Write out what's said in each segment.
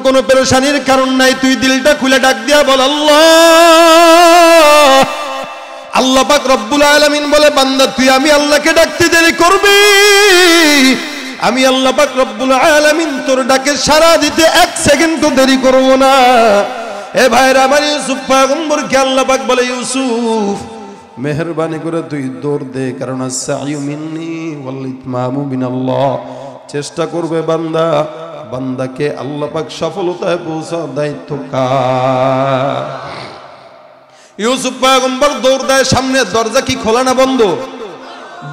কোনো পেরেশানির কারণ নাই, তুই দিলটা খুলে ডাক দিয়া বল আল্লাহ। আল্লাহ পাক রব্বুল আলামিন বলে, বান্দা তুই আমি আল্লাহকে ডাকতে দেরি করবি, আমি আল্লাহ পাক রব্বুল আলামিন তোর ডাকে সাড়া দিতে 1 সেকেন্ডও দেরি করব না। এ ভাইরা আমার, ইউসুফ পয়গম্বরকে আল্লাহ পাক বলে, ইউসুফ মেহেরবানি করে তুই দৌড় দে, কারণ আস-সা'য়ু মিন্নি ওয়াল ইতমামু মিনাল্লাহ। চেষ্টা করবে বান্দা, বান্দাকে আল্লাহ পাক সফলতায় পৌঁছার দায়িত্ব কার? ইউসুফ পয়গম্বর দৌড় দেয়, সামনে দরজা কি খোলা না বন্ধ?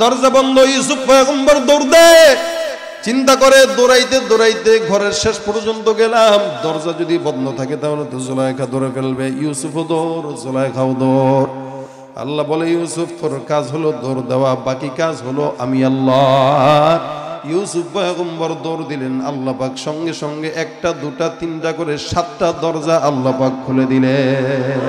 দরজা বন্ধ। ইউসুফ পয়গম্বর দৌড় দেয়, চিন্তা করে দৌড়াইতে দৌড়াইতে ঘরের শেষ পর্যন্ত গেলাম, দরজা যদি বন্ধ থাকে তাহলে তো জুলাইখা ধরে ফেলবে। ইউসুফও দৌড়, জুলাইখাও দৌড়। আল্লাহ বলে, ইউসুফ তোর কাজ হলো দৌড় দেওয়া, বাকি কাজ হলো আমি আল্লাহ। ইউসুফ পয়গম্বর দৌড় দিলেন, আল্লাহ পাক সঙ্গে সঙ্গে 1টা 2টা 3টা করে 7টা দরজা আল্লাহ পাক খুলে দিলেন।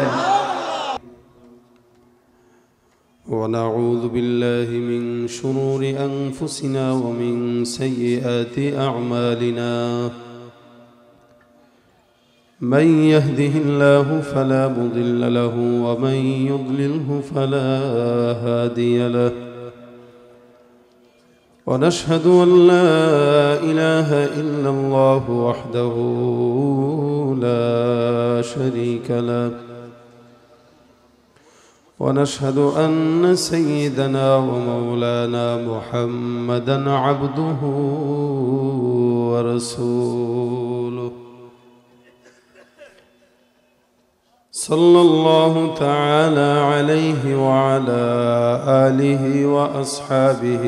ونعوذ بالله من شرور أنفسنا ومن سيئات أعمالنا، من يهده الله فلا مضل له ومن يضلله فلا هادي له، ونشهد أن لا إله إلا الله وحده لا شريك له، ونشهد أن سيدنا ومولانا محمدًا عبده ورسوله، صلى الله تعالى عليه وعلى آله وأصحابه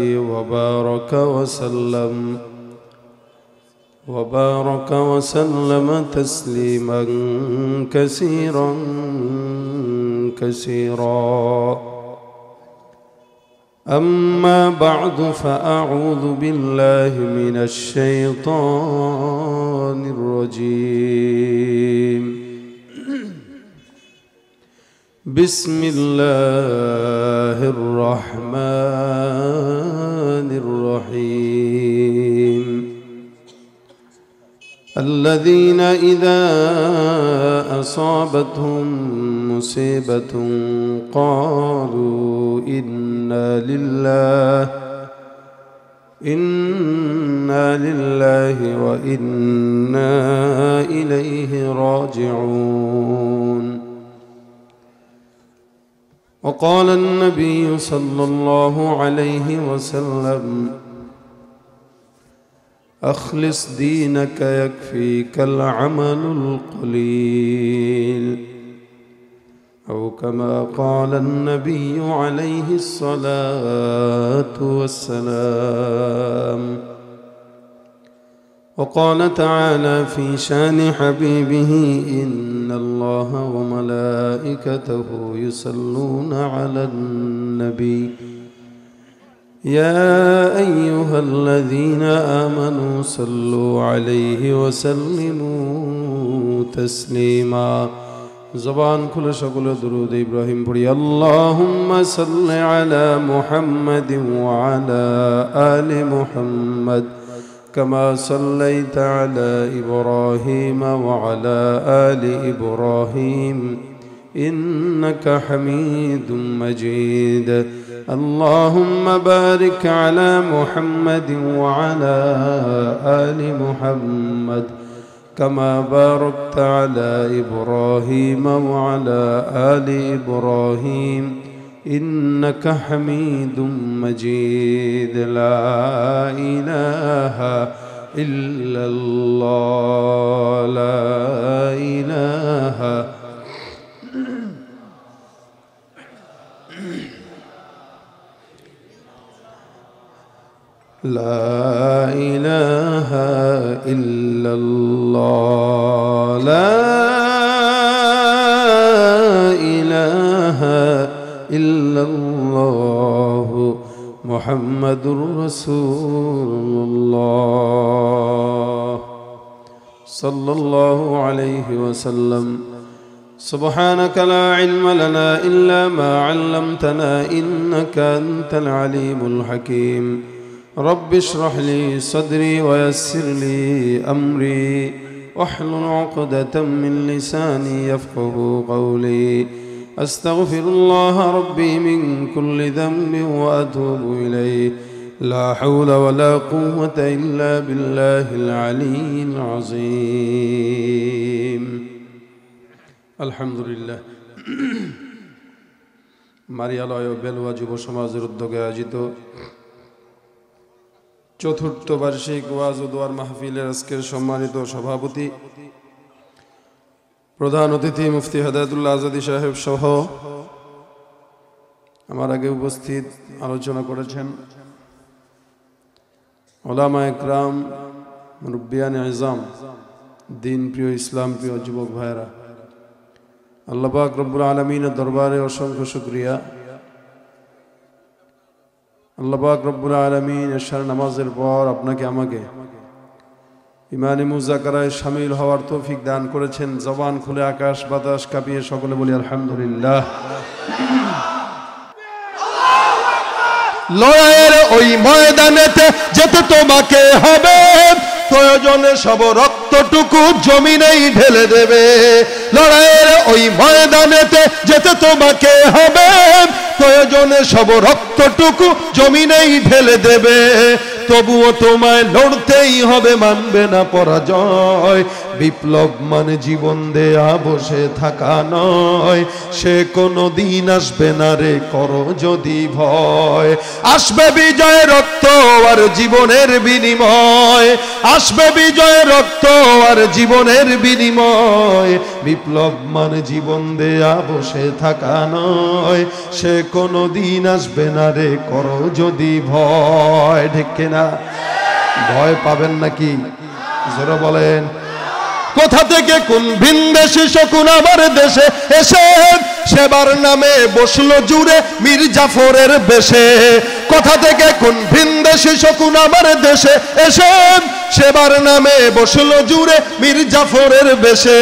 وبارك وسلم تسليما كثيرا كثيرا. أما بعد، فأعوذ بالله من الشيطان الرجيم. بسم الله الرحمن الرحيم. الذين إذا أصابتهم مصيبة قالوا إنا لله وإنا إليه راجعون. وقال النبي صلى الله عليه وسلم: أخلص دينك يكفيك العمل القليل، أو كما قال النبي عليه الصلاة والسلام. وقال تعالى في شان حبيبه: إن الله وملائكته يصلون على النبي يا أيها الذين آمنوا صلوا عليه وسلموا تسليما. زبان كل شكل درود إبراهيم بڑي. اللهم صل على محمد وعلى آل محمد كما صليت على إبراهيم وعلى آل إبراهيم إنك حميد مجيد. اللهم بارك على محمد وعلى آل محمد كما باركت على إبراهيم وعلى آل إبراهيم إنك حميد مجيد. لا إله إلا الله، لا إله لا إله إلا الله، لا إله إلا الله محمد رسول الله صلى الله عليه وسلم. سبحانك لا علم لنا إلا ما علمتنا إنك أنت العليم الحكيم. رب اشرح لي صدري ويسر لي أمري واحلل عقدة من لساني يفقهوا قولي أستغفر الله ربي من كل ذنب وأتوب إليه لا حول ولا قوة إلا بالله العلي العظيم الحمد لله মারিয়ালয় বেলুয়া যুব সমাজের উদ্যোগে আয়োজিত চতুর্থ বার্ষিক ওয়াজ ও দোয়ার মাহফিলের আজকের সম্মানিত সভাপতি প্রধান অতিথি মুফতি হেদায়েতুল্লাহ আজাদী সাহেব সহ আমার আগে উপস্থিত আলোচনা করেছেন উলামা ইকরাম, মুরব্বিয়ান ইজাম, দিন প্রিয়, ইসলাম প্রিয় যুবক ভাইরা, আল্লাহ পাক রব্বুল আলামিনের দরবারে অসংখ্য শুকরিয়া। আল্লাহ পাক রব্বুল আলামিন এশার নামাজের পর আপনাকে আমাকে ইমানি মুযাকারায় শামিল হওয়ার তৌফিক দান করেছেন। জবান খুলে আকাশ বাতাস কাঁপিয়ে সকলে বলি আলহামদুলিল্লাহ। লড়াইয়ের ওই ময়দানেতে যেতে তোমাকে হবে, প্রয়োজনে সব রক্তটুকু জমিনেই ঢেলে দেবে। লড়াইয়ের ওই ময়দানেতে যেতে তোমাকে হবে, প্রয়োজনে সব রক্তটুকু জমিনেই ঢেলে দেবে। তবুও তোমায় লড়তেই হবে, মানবে না পরাজয়। বিপ্লব মানে জীবন দেয়া বসে থাকা নয়, সে কোনো দিন আসবে না রে করো যদি ভয়। আসবে বিজয় রক্ত আর জীবনের বিনিময়, আসবে বিজয় রক্ত আর জীবনের বিনিময়। বিপ্লব মানে জীবন দেয়া বসে থাকা নয়, সে কোনো দিন আসবে না রে করো যদি ভয়। ঠিক কিনা? ভয় পাবেন নাকি? জোরে বলেন। কোথা থেকে কোন ভিনদেশি শকুন আমার দেশে এসে সেবার নামে বসলো জুড়ে মীর জাফরের বেশে। কোথা থেকে কোন ভিনদেশি শকুন আমার দেশে এসে সেবার নামে বসলো জুড়ে মীর জাফরের বেশে।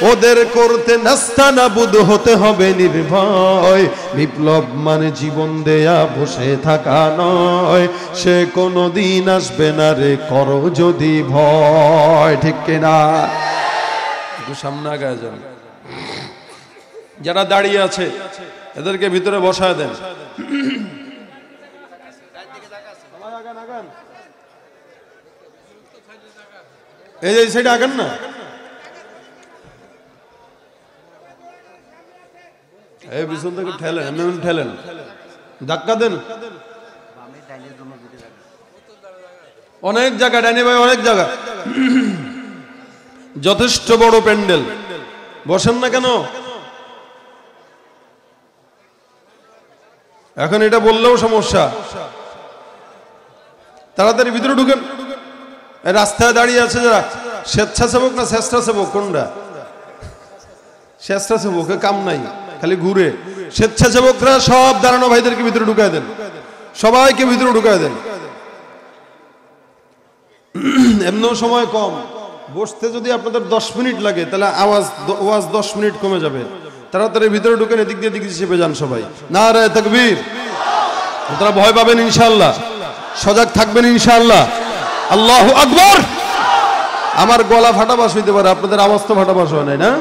ওদের করতে নাস্তানাবুদ হতে হবে নির্ভয়। বিপ্লব মানে জীবন দেয়া বসে থাকা নয়, সে কোনো দিন আসবে না রে করো যদি ভয়। ঠিক কিনা? একটু সামনে আগায় যান। যারা দাঁড়িয়ে আছে এদেরকে ভিতরে বসায় দেন। এই যে সাইডে আগান না, এই পিছন থেকে ঠেলেন, এমনি ঠেলেন, ধাক্কা দেন। অনেক জায়গা ডাইনে ভাই, অনেক জায়গা, যথেষ্ট বড় প্যান্ডেল। বসেন না কেন? এখন এটা বললেও সমস্যা। তাড়াতাড়ি ভিতরে ঢুকেন। রাস্তায় দাঁড়িয়ে আছে যারা, স্বেচ্ছাসেবক না স্বেচ্ছাসেবক কোনটা? স্বেচ্ছাসেবক, কাম নাই, খালি ঘুরে। স্বেচ্ছাসেবকরা সব দাঁড়ানো ভাইদেরকে ভিতরে ঢুকায় দেন, সবাইকে ভিতরে ঢুকায় দেন। এমনও সময় কম, বসতে যদি আপনাদের 10 মিনিট লাগে তাহলে আওয়াজ 10 মিনিট কমে যাবে। তাড়াতাড়ি ভিতরে ঢুকেন, এদিক দিয়ে দিকে চেপে যান সবাই। নারে তাকবীর। আপনারা ভয় পাবেন ইনশাআল্লাহ, সজাগ থাকবেন ইনশাআল্লাহ। আল্লাহু আকবার। আমার গলা ফাটাবাস হইতে পারে, আপনাদের আওয়াজ তো ফাটাবাস হয় নাই না?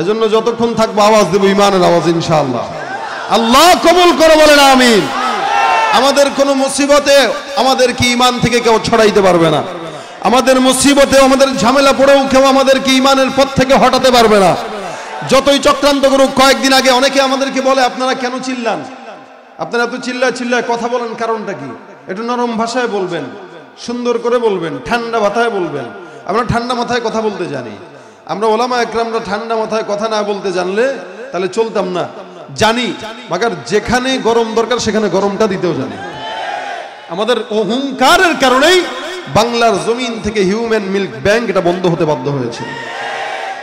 এজন্য যতক্ষণ থাকবো আওয়াজ দেবো, ইমানের আওয়াজ ইনশাআল্লাহ। আল্লাহ কবুল করে বলেন আমিন। আমাদের কোনো মুসিবতে আমাদেরকে ঈমান থেকে কেউ ছড়াইতে পারবে না। আমাদের মুসিবতে, আমাদের ঝামেলা পড়েও কেউ আমাদেরকে ঈমানের পথ থেকে হটাতে পারবে না। যতই চক্রান্ত করুক। কয়েকদিন আগে অনেকে আমাদেরকে বলে, আপনারা কেন চিল্লান? আপনারা এত চিল্লায় কথা বলেন, কারণটা কি? একটু নরম ভাষায় বলবেন, সুন্দর করে বলবেন, ঠান্ডা মাথায় বলবেন। আমরা ঠান্ডা মাথায় কথা বলতে জানি। আমরা ওলামা একরামরা ঠান্ডা মাথায় কথা না বলতে জানলে তাহলে চলতাম না। জানি, মাগার যেখানে গরম দরকার সেখানে গরমটা দিতেও জানি। আমাদের অহংকারের কারণেই বাংলার জমিন থেকে হিউম্যান মিল্ক ব্যাংক এটা বন্ধ হতে বাধ্য হয়েছে।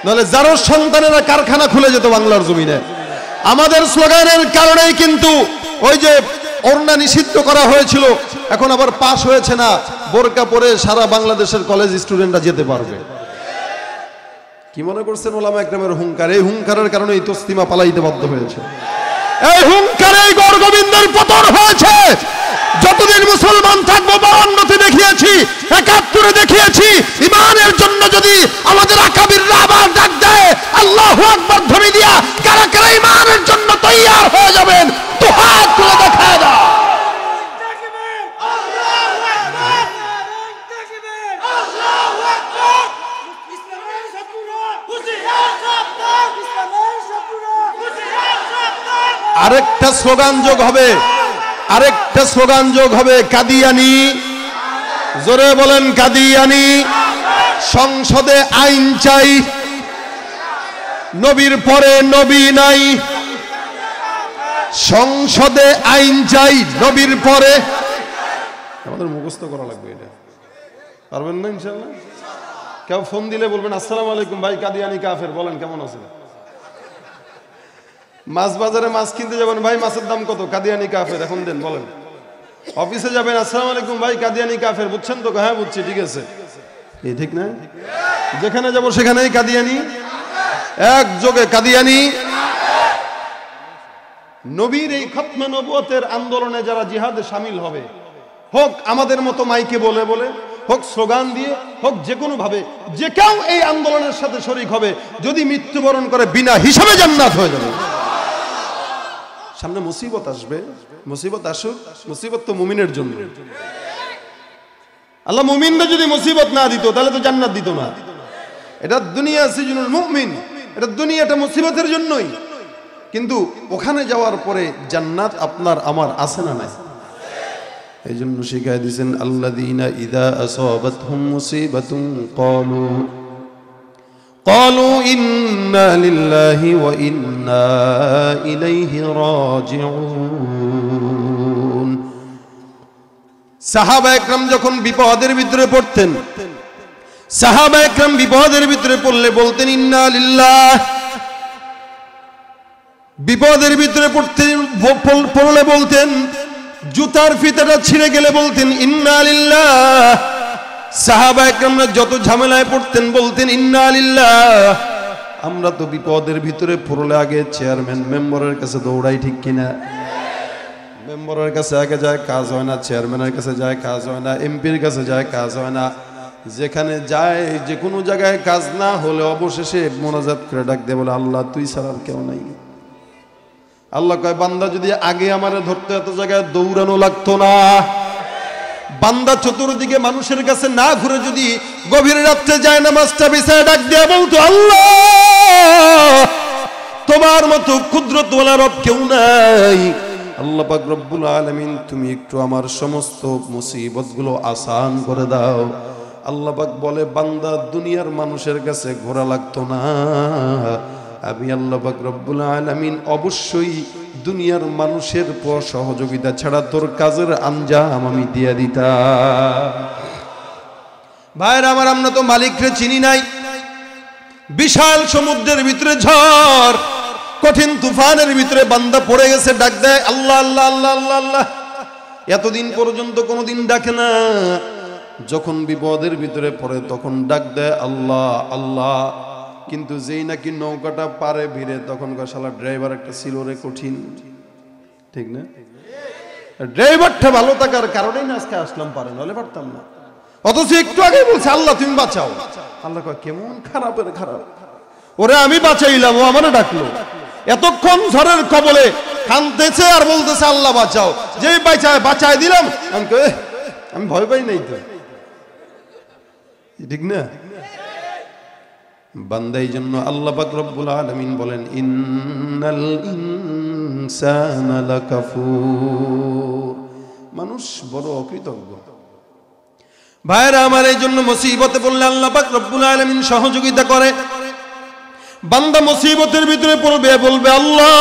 নাহলে যারা সন্তানেরা কারখানা খুলে যেত বাংলার জমিনে। আমাদের স্লোগানের কারণেই কিন্তু ওই যে ওড়না নিষিদ্ধ করা হয়েছিল, এখন আবার পাস হয়েছে না। বোরকা পরে সারা বাংলাদেশের কলেজ স্টুডেন্টরা যেতে পারবে। কি মনে করছেন ওলামা একরামের হুঙ্কার? এই হুঙ্কারের কারণে এই তসলিমা পালাইতে বাধ্য হয়েছে। এই হুঙ্কারে গৌর গোবিন্দের পতন হয়েছে। যতদিন মুসলমান থাকবো 52-তে দেখিয়েছি, 71-এ দেখিয়েছি, ইমানের জন্য যদি আমাদের আকাবিররা আবার ডাক দেয় আল্লাহু আকবার ধ্বনি দিয়া, কারা কারা ইমানের জন্য তৈয়ার হয়ে যাবেন তো হাত তুলে দেখায় দাও। আরেকটা স্লোগান যোগ হবে, আরেকটা স্লোগান যোগ হবে, কাদিয়ানি। জোরে বলেন কাদিয়ানি। সংসদে আইন চাই, নবীর পরে নবী নাই। সংসদে আইন চাই, নবীর পরে। আমাদের মুখস্থ করা লাগবে এটা, পারবেন না ইনশাআল্লাহ? কেউ ফোন দিলে বলবেন আসসালামু আলাইকুম ভাই, কাদিয়ানি কাফের, বলেন কেমন আছেন? মাছ বাজারে মাছ কিনতে যাবেন, ভাই মাছের দাম কত? কাদিয়ানি কাফের, এখন দেন বলেন। অফিসে যাবেন, আসসালামু আলাইকুম ভাই, কাদিয়ানি কাফের, বুঝছেন তো? হ্যাঁ বুঝছি, ঠিক আছে। এই ঠিক না? যেখানে যাব সেখানেই কাদিয়ানি, একযোগে কাদিয়ানি। নবীর এই খতমে নবুয়তের আন্দোলনে যারা জিহাদে শামিল হবে, হোক আমাদের মতো মাইকে বলে বলে, হোক স্লোগান দিয়ে, হোক যে কোনো ভাবে, যে কেউ এই আন্দোলনের সাথে শরীক হবে, যদি মৃত্যুবরণ করে বিনা হিসাবে জান্নাত হয়ে যাবে। সামনে মুসিবত আসবে, মুসিবত আসুক, মুসিবত তো মুমিনের জন্য। আল্লাহ মুমিনরা যদি মুসিবত না দিত তাহলে তো জান্নাত দিত না। এটা দুনিয়া সিজনুল মুমিন, এটা দুনিয়াটা মুসিবতের জন্যই, কিন্তু ওখানে যাওয়ার পরে জান্নাত আপনার আমার আছে না নাই? এই জন্য শিখাই দিয়েছেন আল্লাযীনা ইযা আসাবাতহুম মুসিবাতুন ক্বালু ইন্না লিল্লাহি ওয়া ইন্না ইলাইহি রাজিউন। সাহাবা একরাম যখন বিপদের ভিতরে পড়তেন, সাহাবা একরাম বিপদের ভিতরে পড়লে বলতেন ইন্না লিল্লাহ। বিপদের ভিতরে পড়লে বলতেন, জুতার ফিতাটা ছিঁড়ে গেলে বলতেন ইন্না লিল্লাহ। সাহাবা একরামরা যত ঝামেলায় পড়তেন বলতেন ইন্না লিল্লাহ। আমরা তো বিপদের ভিতরে পড়লে আগে চেয়ারম্যান মেম্বারের কাছে দৌড়াই, ঠিক কিনা? মেম্বারের কাছে আগে যায়, কাজ হয় না। চেয়ারম্যানের কাছে যায়, কাজ হয় না। এমপির কাছে যায়, কাজ হয় না। যেখানে যায়, যে কোনো জায়গায় কাজ না হলে অবশেষে মোনাজাত করে ডাক দিয়ে বলে আল্লাহ তুই ছাড়া আর কেউ নাই। আল্লাহ কয় বান্দা যদি আগে আমারে ধরতে এত জায়গায় দৌড়ানো লাগতো না। বান্দা চতুর্দিকে মানুষের কাছে না ঘুরে যদি গভীর রাত্রে যায় নামাজটা বিছায় ডাক দিয়ে বলতো আল্লাহ তোমার মতো কুদরতওয়ালা রব কেউ নাই। আল্লাহ পাক রব্বুল আলামিন তুমি একটু আমার সমস্ত মুসিবতগুলো আসান করে দাও। আল্লাহ পাক বলে বান্দা দুনিয়ার মানুষের কাছে ঘোরা লাগতো না, আমি আল্লাহ পাক রব্বুল আলামিন অবশ্যই দুনিয়ার মানুষের সহযোগিতা ছাড়া তোর কাজের আঞ্জাম আমি দিয়ে দিতাম। ভাইরা আমার, আমরা তো মালিকরে চিনি নাই। বিশাল সমুদ্রের ভিতরে ঝড়, কঠিন তুফানের ভিতরে বান্দা পড়ে গেছে, ডাক দেয় আল্লাহ আল্লাহ আল্লাহ আল্লাহ আল্লাহ। এতদিন পর্যন্ত কোনোদিন ডাকে না, যখন বিপদের ভিতরে পড়ে তখন ডাক দেয় আল্লাহ আল্লাহ। কিন্তু যেই নাকি নৌকাটা পারে ভিড়ে তখন শালা ড্রাইভার একটা ছিল রে কঠিন, ঠিক না? ড্রাইভারটা ভালো থাকার কারণেই না আজকে আসলাম, পারে নাহলে পারতাম না। অথচ একটু আগে বলছে আল্লাহ তুমি বাঁচাও। আল্লাহ কয় কেমন খারাপের খারাপ, ওরে আমি বাঁচাইলাম, ও আমারে ডাকলো। এতক্ষণ ঝড়ের কবলে কাঁদতেছে আর বলতেছে আল্লাহ বাঁচাও। যেই বাঁচায় দিলাম আমি ভয় পাই নাই তো, ঠিক না? বান্দাই জন্য আল্লাহ পাক রব্বুল আলামিন বলেন ইন্নাল ইনসানা লাকাফুর, মানুষ বড় অকৃতজ্ঞ। ভাইরা আমার, এই জন্য মুসিবতে পড়লে আল্লাহ পাক রব্বুল আলামিন সহযোগিতা করে। বান্দা মুসিবতের ভিতরে পড়বে, বলবে আল্লাহ।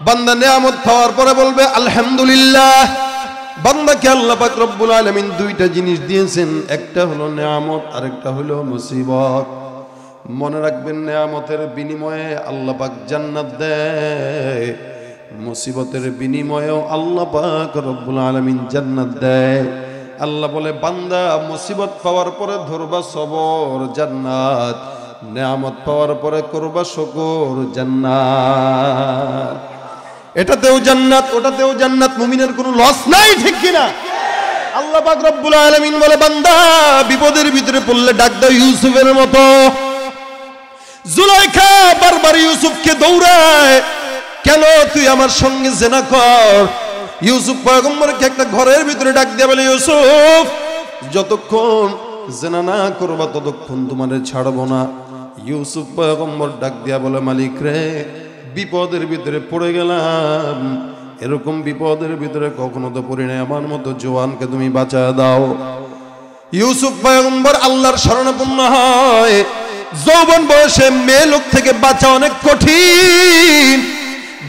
বান্দা নিয়ামত পাওয়ার পরে বলবে আলহামদুলিল্লাহ। বান্দাকে আল্লাহ পাক রব্বুল আলামিন দুইটা জিনিস দিয়েছেন, একটা হলো নিয়ামত, আরেকটা হলো মুসিবত। মনে রাখবেন নিয়ামতের বিনিময়ে আল্লাহ পাক জান্নাত দেয়, মুসিবতের বিনিময়েও আল্লাহ পাক রব্বুল আলামিন জান্নাত দেয়। আল্লাহ বলে বান্দা মুসিবত পাওয়ার পরে ধরবা সবর, জান্নাত। নিয়ামত পাওয়ার পরে করবা শুকর, জান্নাত। এটাতেও জান্নাত ওটাতেও জান্নাত, মুমিনের কোনো লস নাই, ঠিক কিনা? আল্লাহ পাক রব্বুল আলামিন বলে, বান্দা বিপদের ভিতরে পড়লে ডাক দাও ইউসুফের মতো। জুলাইখা বারবার ইউসুফকে দৌড়ায়, কেন তুই আমার সঙ্গে জেনা কর। ইউসুফ পয়গম্বরকে একটা ঘরের ভিতরে ডাক দিয়ে বলে, ইউসুফ যতক্ষণ জেনা না করবা ততক্ষণ তোমারে ছাড়বো না। ইউসুফ পয়গম্বর ডাক দিয়া বলে, মালিক রে, বিপদের ভিতরে পড়ে গেলাম, এরকম বিপদের ভিতরে কখনো তো পড়ি নাই, আমার মতো জওয়ানকে তুমি বাঁচায় দাও। ইউসুফ পয়গম্বর আল্লাহর শরণাপন্ন হয়। যৌবন বয়সে মেয়ে লোক থেকে বাঁচা অনেক কঠিন।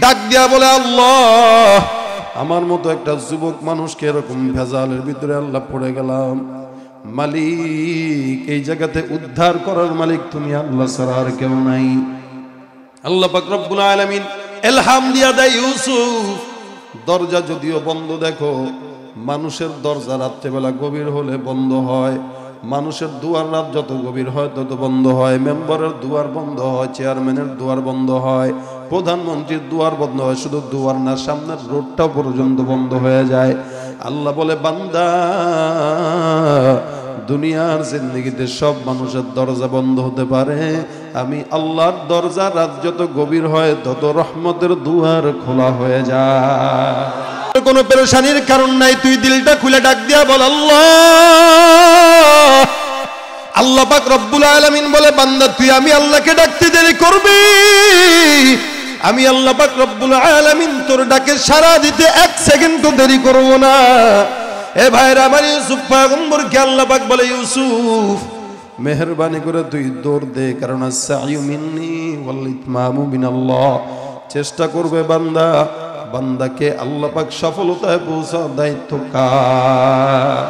ডাক দিয়া বলে, আল্লাহ আমার মতো একটা যুবক মানুষকে এরকম ভেজালের ভিতরে আল্লাহ পড়ে গেলাম, মালিক এই জায়গাতে উদ্ধার করার মালিক তুমি আল্লাহ ছাড়া আর কেউ নাই। আল্লাহ পাক রব্বুল আলামিন ইলহাম দিয়া দেয়, ইউসুফ দরজা যদিও বন্ধ, দেখো মানুষের দরজা রাত্রেবেলা গভীর হলে বন্ধ হয়, মানুষের দুয়ার রাত যত গভীর হয় তত বন্ধ হয়, মেম্বারের দুয়ার বন্ধ হয়, চেয়ারম্যানের দুয়ার বন্ধ হয়, প্রধানমন্ত্রীর দুয়ার বন্ধ হয়, শুধু দুয়ার না সামনের রোডটাও পর্যন্ত বন্ধ হয়ে যায়। আল্লাহ বলে, বান্দা দুনিয়ার জিন্দেগিতে সব মানুষের দরজা বন্ধ হতে পারে, আমি আল্লাহর দরজা রাত যত গভীর হয় তত রহমতের দুয়ার খোলা হয়ে যায়। কোনো পেরেশানির কারণ নাই, তুই দিলটা খুলে ডাক দিয়া বল, আল্লাহ। আল্লাহ পাক রব্বুল আলামিন বলে, বান্দা তুই আমি আল্লাহকে ডাকতে দেরি করবি, আমি আল্লাহ পাক রব্বুল আলামিন তোর ডাকে সাড়া দিতে এক সেকেন্ডও দেরি করব না। এ ভাইরা আমার, ইউসুফ পয়গম্বরকে আল্লাহ পাক বলে, ইউসুফ মেহেরবানি করে তুই দৌড় দে, কারণ আস-সা'য়ু মিন্নি ওয়াল ইতমামু মিনাল্লাহ। চেষ্টা করবে বান্দা, বান্দাকে আল্লাহ পাক সফলতায় পৌঁছার দায়িত্ব কার।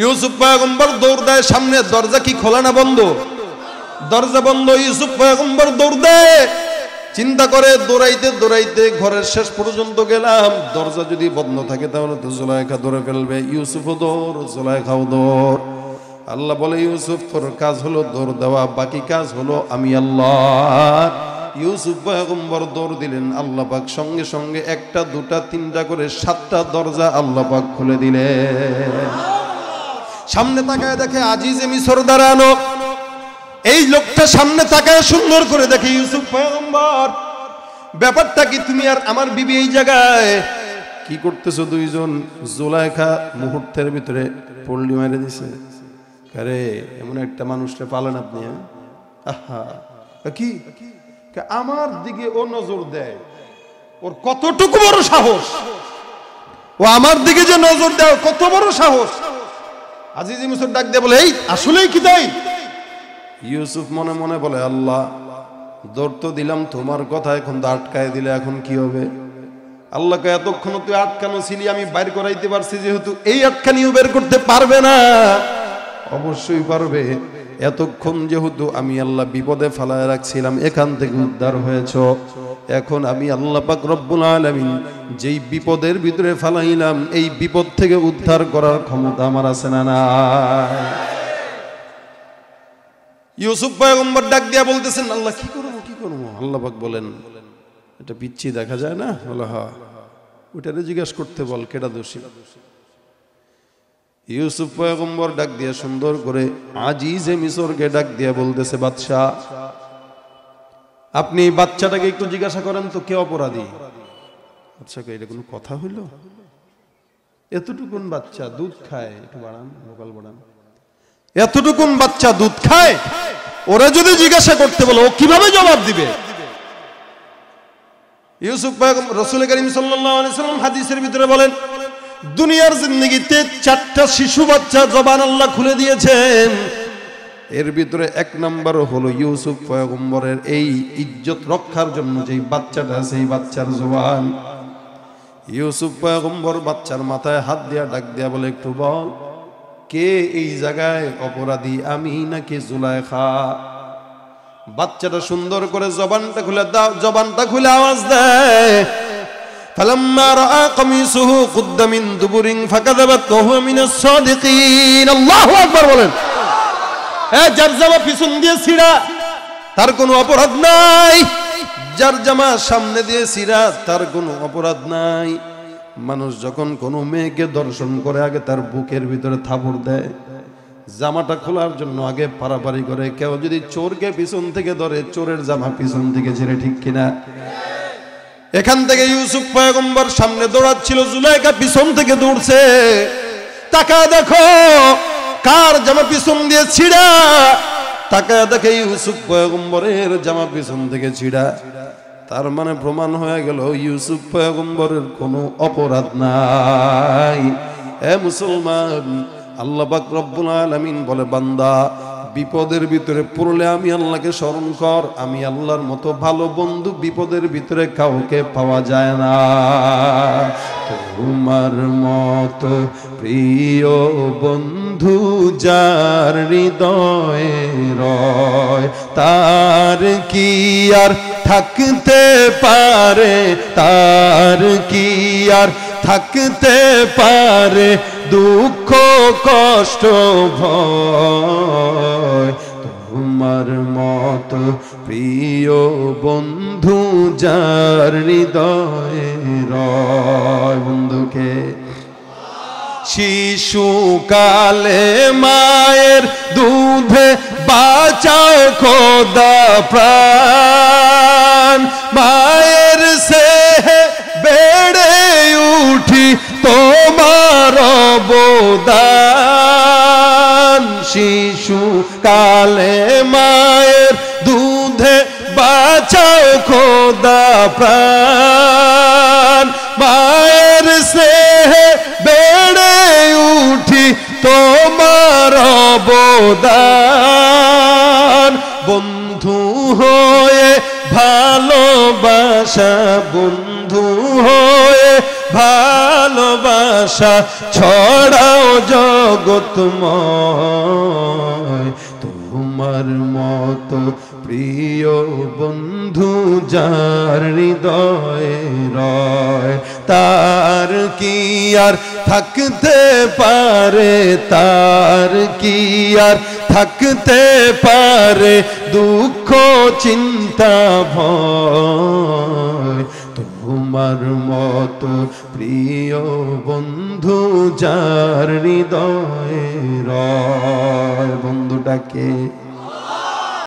ইউসুফ পয়গম্বর দৌড় দেয়, সামনে দরজা কি খোলা না বন্ধ? দরজা বন্ধ। ইউসুফ পয়গম্বর দৌড় দেয়, চিন্তা করে দৌড়াইতে দৌড়াইতে ঘরের শেষ পর্যন্ত গেলাম, দরজা যদি বন্ধ থাকে তাহলে তো জুলাইখা ধরে ফেলবে। ইউসুফও দৌড়, জুলাইখাও দৌড়। আল্লাহ বলে, ইউসুফ তোর কাজ হলো দৌড় দেওয়া, বাকি কাজ হলো আমি আল্লাহ। ইউসুফ পয়গম্বর দৌড় দিলেন, আল্লাহ পাক সঙ্গে সঙ্গে একটা দুটা তিনটা করে 7টা দরজা আল্লাহ পাক খুলে দিলেন। সামনে তাকায় দেখে আজিজে মিসর দাঁড়ানো। এই লোকটা সামনে তাকায় সুন্দর করে দেখে, ইউসুফ পয়গম্বর ব্যাপারটা কি, তুমি আর আমার বিবি এই জায়গায় কি করতেছো দুইজন? জুলাইখা মুহূর্তের ভিতরে পল্লি মেরে দিছে। আরে এমন একটা মানুষকে পালেন আপনি? আহা, কি আমার দিকে ও নজর দেয়, ওর কতটুকু বড় সাহস, ও আমার দিকে যে নজর দেয় কত বড় সাহস। আজিজ মিসর ডাক দিয়ে বলে, এই আসলেই কি তাই? ইউসুফ মনে মনে বলে, আল্লাহ দৌড় তো দিলাম তোমার কথা, এখন তো আটকায় দিলে এখন কি হবে? আল্লাহকে এতক্ষণ তুই আটকানো ছিলি, আমি বাইর করাইতে পারছি, যেহেতু এই আটকানিও বের করতে পারবে না। অবশ্যই পারবে, এতক্ষণ যেহেতু আমি আল্লাহ বিপদে ফেলায় রাখছিলাম, এখান থেকে উদ্ধার হয়েছ, এখন আমি আল্লাহ পাক রব্বুল আলামিন যেই বিপদের ভিতরে ফেলাইলাম, এই বিপদ থেকে উদ্ধার করার ক্ষমতা আমার আছে না নাই? ইউসুফ পয়গম্বর ডাক দিয়া বলতেছেন, আল্লাহ কি করবো কি করবো? আল্লাহ পাক বলেন, এটা পিচ্ছি দেখা যায় না? বলে হ্যাঁ, ওটারে জিজ্ঞাসা করতে বল কেডা দোষী। ইউসুফ পয়গম্বর ডাক দিয়া সুন্দর করে আজিজে মিসরকে ডাক দিয়া বলতেছে, বাদশা আপনি বাচ্চাটাকে একটু জিজ্ঞাসা করেন তো কে অপরাধী। আচ্ছা, এটা কোনো কথা হইল? এতটুকুন বাচ্চা দুধ খায়, একটু বাড়ান, লোকাল বাড়ান। এতটুকুন বাচ্চা দুধ খায়, ওরা যদি জিজ্ঞাসা করতে বলো ও কিভাবে জবাব দিবে? ইউসুফ পয়গম্বর রাসূল করিম সাল্লাল্লাহু আলাইহি ওয়াসাল্লাম হাদিসের ভিতরে বলেন, দুনিয়ার জিন্দেগিতে 4টা শিশু বাচ্চা জবান আল্লাহ খুলে দিয়েছেন, এর ভিতরে 1 নম্বর হলো ইউসুফ পয়গম্বরের এই ইজ্জত রক্ষার জন্য যেই বাচ্চাটা আছে, এই বাচ্চার জবান। ইউসুফ পয়গম্বর বাচ্চার মাথায় হাত দিয়া ডাক দিয়া বলে, একটু বল কে এই জায়গায় অপরাধী, আমি নাকি জুলাইখা? বাচ্চাটা সুন্দর করে জবানটা খুলে দাও, জবানটা খুলে আওয়াজ দেয়, ফালাম্মা রাআ কামিসুহু কুদ্দা মিন দুবুরিন ফাকাযাবাত ওয়া হুয়া মিনাস সাদিকিন। আল্লাহু আকবার বলেন। যার জামা পিছন দিয়ে ছিঁড়া, তার কোনো অপরাধ নাই, যার জামা সামনে দিয়ে ছিঁড়া তার কোনো অপরাধ নাই। মানুষ যখন কোনো মেয়েকে দর্শন করে আগে তার বুকের ভিতরে থাপড় দেয়, জামাটা খোলার জন্য আগে পারাপারি করে। কেউ যদি চোরকে পিছন থেকে ধরে, চোরের জামা পিছন থেকে ছেড়ে, ঠিক কিনা? এখান থেকে ইউসুফ পয়গম্বর সামনে দৌড়াচ্ছিল, জুলাইখা পিছন থেকে দৌড়ছে। তাকা দেখো কার জামা পিছন দিয়ে ছিঁড়া, তাকা দেখে ইউসুফ পয়গম্বরের জামা পিছন থেকে ছিঁড়া। তার মানে প্রমাণ হয়ে গেল ইউসুফ পয়গম্বরের কোনো অপরাধ নাই। এ মুসলমান, আল্লাহ পাক রব্বুল আলামিন বলে, বান্দা বিপদের ভিতরে পড়লে আমি আল্লাহকে স্মরণ কর। আমি আল্লাহর মতো ভালো বন্ধু বিপদের ভিতরে কাউকে পাওয়া যায় না। তোমার মতো প্রিয় বন্ধু যার হৃদয়ে রয়, তার কি আর থাকতে পারে, তার কি আর থাকতে পারে দুঃখ কষ্ট ভয়। তোমার মতো প্রিয় বন্ধু যার হৃদয়ে রয়। বন্ধুকে শিশুকালে মায়ের দুধে বাঁচাও খোদা প্রাণ, মায়ের স্নেহে বেড়ে উঠি তোমার অবদান। শিশুকালে মায়ের দুধে বাঁচাও খোদা প্রাণ, মায়ের স্নেহে বেড়ে উঠি তোমার অবদান। বন্ধু হয়ে ভালোবাসা, বন্ধু হয়ে ভালোবাসা ছড়াও জগৎময়। তোমার মতো প্রিয় বন্ধু যার হৃদয়ে রয়, তার কি আর থাকতে পারে, তার কি আর থাকতে পারে দুঃখ চিন্তা ভয়। তোমার মতো প্রিয় বন্ধু যার হৃদয়ে রয়। বন্ধুটাকে